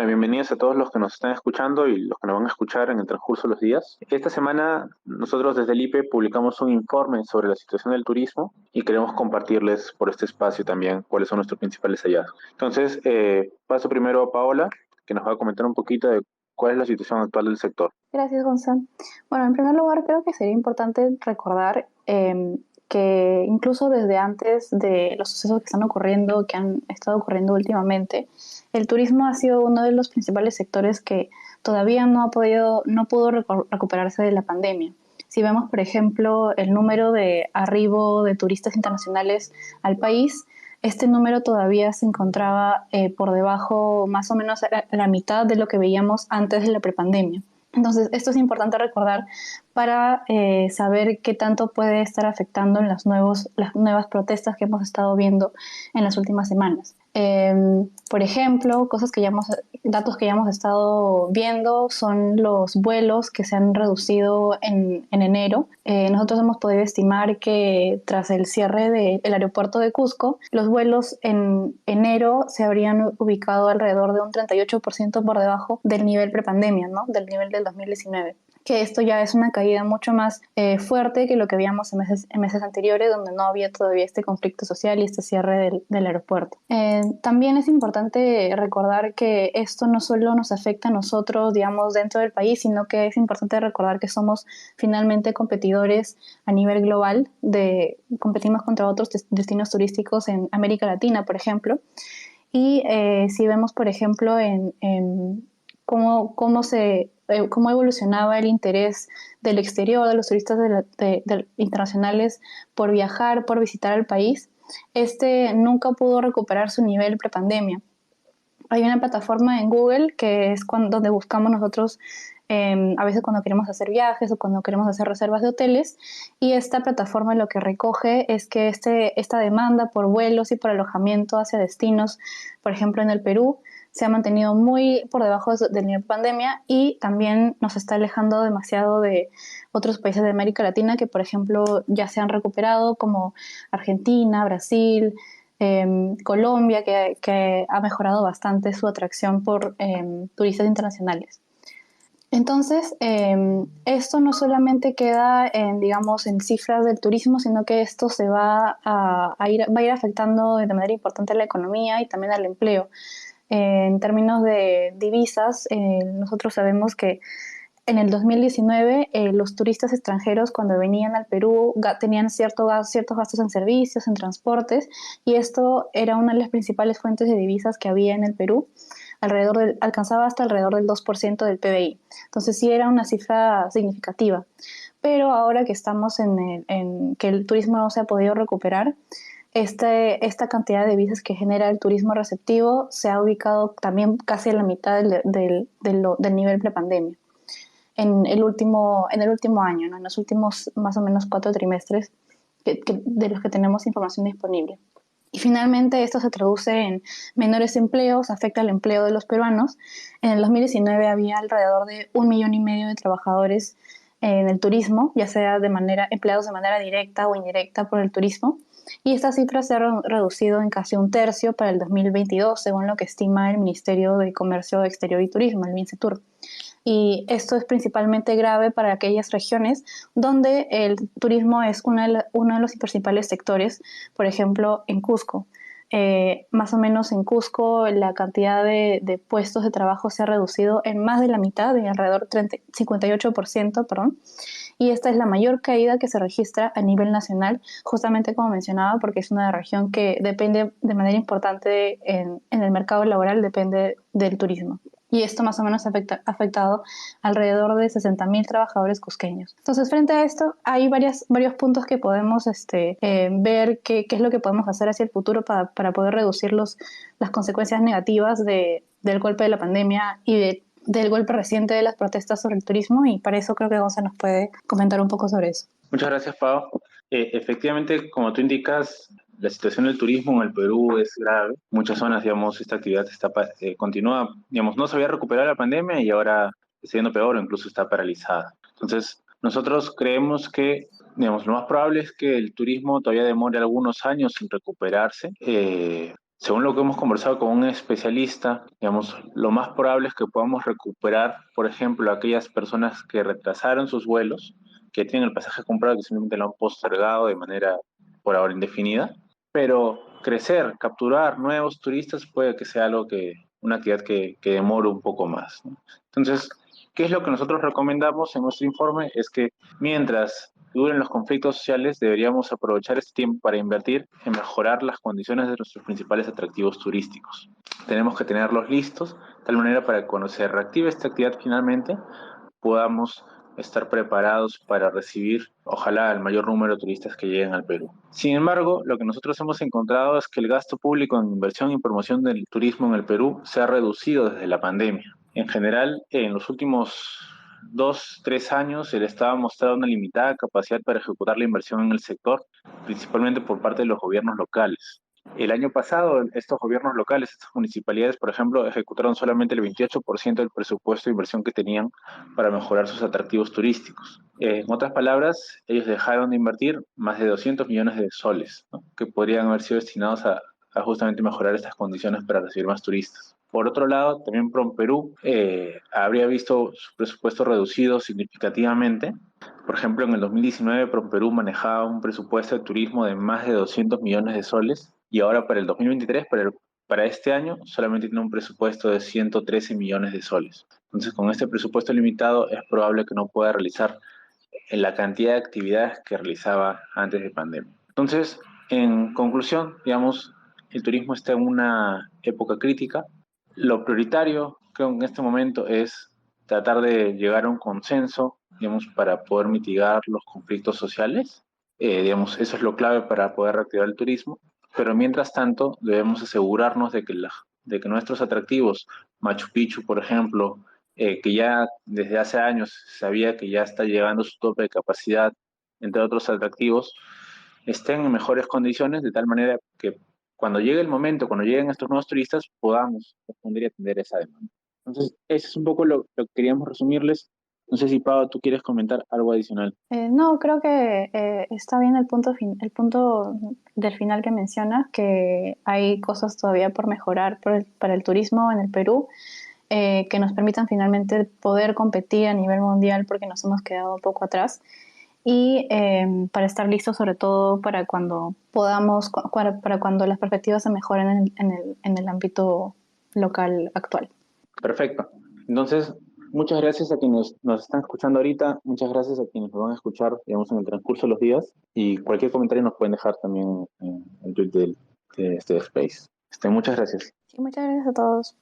bienvenidos a todos los que nos están escuchando y los que nos van a escuchar en el transcurso de los días. Esta semana nosotros desde el IPE publicamos un informe sobre la situación del turismo y queremos compartirles por este espacio también cuáles son nuestros principales hallazgos. Entonces, paso primero a Paola, que nos va a comentar un poquito de cuál es la situación actual del sector. Gracias, Gonzalo. Bueno, en primer lugar, creo que sería importante recordar que incluso desde antes de los sucesos que están ocurriendo, que han estado ocurriendo últimamente, el turismo ha sido uno de los principales sectores que todavía no pudo recuperarse de la pandemia. Si vemos, por ejemplo, el número de arribo de turistas internacionales al país, este número todavía se encontraba por debajo, más o menos a la mitad de lo que veíamos antes de la prepandemia. Entonces, esto es importante recordar para saber qué tanto puede estar afectando en las nuevas protestas que hemos estado viendo en las últimas semanas. Por ejemplo, datos que ya hemos estado viendo son los vuelos que se han reducido en enero. Nosotros hemos podido estimar que tras el cierre del aeropuerto de Cusco, los vuelos en enero se habrían ubicado alrededor de un 38% por debajo del nivel prepandemia, ¿no? Del nivel del 2019. Que esto ya es una caída mucho más fuerte que lo que veíamos en meses anteriores, donde no había todavía este conflicto social y este cierre del aeropuerto. También es importante recordar que esto no solo nos afecta a nosotros, digamos, dentro del país, sino que es importante recordar que somos finalmente competidores a nivel global, competimos contra otros destinos turísticos en América Latina, por ejemplo. Y si vemos, por ejemplo, en cómo evolucionaba el interés del exterior, de los turistas internacionales por viajar, por visitar el país, este nunca pudo recuperar su nivel prepandemia. Hay una plataforma en Google que es donde buscamos nosotros a veces cuando queremos hacer viajes o cuando queremos hacer reservas de hoteles, y esta plataforma lo que recoge es que esta demanda por vuelos y por alojamiento hacia destinos, por ejemplo en el Perú, se ha mantenido muy por debajo del nivel de pandemia y también nos está alejando demasiado de otros países de América Latina que, por ejemplo, ya se han recuperado, como Argentina, Brasil, Colombia, que ha mejorado bastante su atracción por turistas internacionales. Entonces, esto no solamente queda digamos, en cifras del turismo, sino que esto se va a ir afectando de manera importante a la economía y también al empleo. En términos de divisas, nosotros sabemos que en el 2019 los turistas extranjeros cuando venían al Perú tenían ciertos gastos en servicios, en transportes, y esto era una de las principales fuentes de divisas que había en el Perú. Alcanzaba hasta alrededor del 2% del PBI. Entonces sí era una cifra significativa. Pero ahora que estamos en que el turismo no se ha podido recuperar, esta cantidad de divisas que genera el turismo receptivo se ha ubicado también casi a la mitad del nivel prepandemia en el último año, ¿no? En los últimos más o menos 4 trimestres de los que tenemos información disponible. Y finalmente esto se traduce en menores empleos, afecta al empleo de los peruanos. En el 2019 había alrededor de 1,5 millones de trabajadores en el turismo, ya sea empleados de manera directa o indirecta por el turismo. Y esta cifra se ha reducido en casi un tercio para el 2022, según lo que estima el Ministerio de Comercio Exterior y Turismo, el MINCETUR. Y esto es principalmente grave para aquellas regiones donde el turismo es uno de los principales sectores, por ejemplo, en Cusco. Más o menos en Cusco la cantidad de puestos de trabajo se ha reducido en más de la mitad, en alrededor del 58%, perdón. Y esta es la mayor caída que se registra a nivel nacional, justamente como mencionaba, porque es una región que depende de manera importante en el mercado laboral, depende del turismo. Y esto más o menos ha afectado alrededor de 60,000 trabajadores cusqueños. Entonces, frente a esto, hay varios puntos que podemos ver qué es lo que podemos hacer hacia el futuro para poder reducir las consecuencias negativas del golpe de la pandemia y del golpe reciente de las protestas sobre el turismo, y para eso creo que Gonzalo nos puede comentar un poco sobre eso. Muchas gracias, Pau. Efectivamente, como tú indicas, la situación del turismo en el Perú es grave. Muchas zonas, digamos, esta actividad continúa, digamos, no se había recuperado la pandemia y ahora está yendo peor o incluso está paralizada. Entonces, nosotros creemos que, digamos, lo más probable es que el turismo todavía demore algunos años en recuperarse. Según lo que hemos conversado con un especialista, digamos, lo más probable es que podamos recuperar, por ejemplo, aquellas personas que retrasaron sus vuelos, que tienen el pasaje comprado y que simplemente lo han postergado de manera por ahora indefinida, pero crecer, capturar nuevos turistas puede que sea algo una actividad que demore un poco más, ¿no? Entonces, ¿qué es lo que nosotros recomendamos en nuestro informe? Es que mientras duren los conflictos sociales, deberíamos aprovechar este tiempo para invertir en mejorar las condiciones de nuestros principales atractivos turísticos. Tenemos que tenerlos listos, de tal manera para que cuando se reactive esta actividad finalmente, podamos estar preparados para recibir, ojalá, el mayor número de turistas que lleguen al Perú. Sin embargo, lo que nosotros hemos encontrado es que el gasto público en inversión y promoción del turismo en el Perú se ha reducido desde la pandemia. En general, en los últimos 2, 3 años, el Estado ha mostrado una limitada capacidad para ejecutar la inversión en el sector, principalmente por parte de los gobiernos locales. El año pasado, estos gobiernos locales, estas municipalidades, por ejemplo, ejecutaron solamente el 28% del presupuesto de inversión que tenían para mejorar sus atractivos turísticos. En otras palabras, ellos dejaron de invertir más de 200 millones de soles, ¿no?, que podrían haber sido destinados a justamente mejorar estas condiciones para recibir más turistas. Por otro lado, también PROMPERÚ habría visto su presupuesto reducido significativamente. Por ejemplo, en el 2019, PROMPERÚ manejaba un presupuesto de turismo de más de 200 millones de soles y ahora para el 2023, para este año, solamente tiene un presupuesto de 113 millones de soles. Entonces, con este presupuesto limitado, es probable que no pueda realizar en la cantidad de actividades que realizaba antes de pandemia. Entonces, en conclusión, digamos, el turismo está en una época crítica. Lo prioritario, creo, en este momento es tratar de llegar a un consenso, digamos, para poder mitigar los conflictos sociales. Digamos, eso es lo clave para poder reactivar el turismo. Pero mientras tanto, debemos asegurarnos de que nuestros atractivos, Machu Picchu, por ejemplo, que ya desde hace años sabía que ya está llegando a su tope de capacidad, entre otros atractivos, estén en mejores condiciones, de tal manera que cuando llegue el momento, cuando lleguen estos nuevos turistas, podamos responder y atender esa demanda. Entonces, eso es un poco lo que queríamos resumirles. No sé si, Pau, tú quieres comentar algo adicional. No, creo que está bien el punto del final que mencionas, que hay cosas todavía por mejorar para el turismo en el Perú, que nos permitan finalmente poder competir a nivel mundial porque nos hemos quedado un poco atrás y para estar listos sobre todo para cuando podamos, para cuando las perspectivas se mejoren en el ámbito local actual. Perfecto. Entonces, muchas gracias a quienes nos están escuchando ahorita, muchas gracias a quienes nos van a escuchar, digamos, en el transcurso de los días, y cualquier comentario nos pueden dejar también en Twitter de este space. Muchas gracias. Sí, muchas gracias a todos.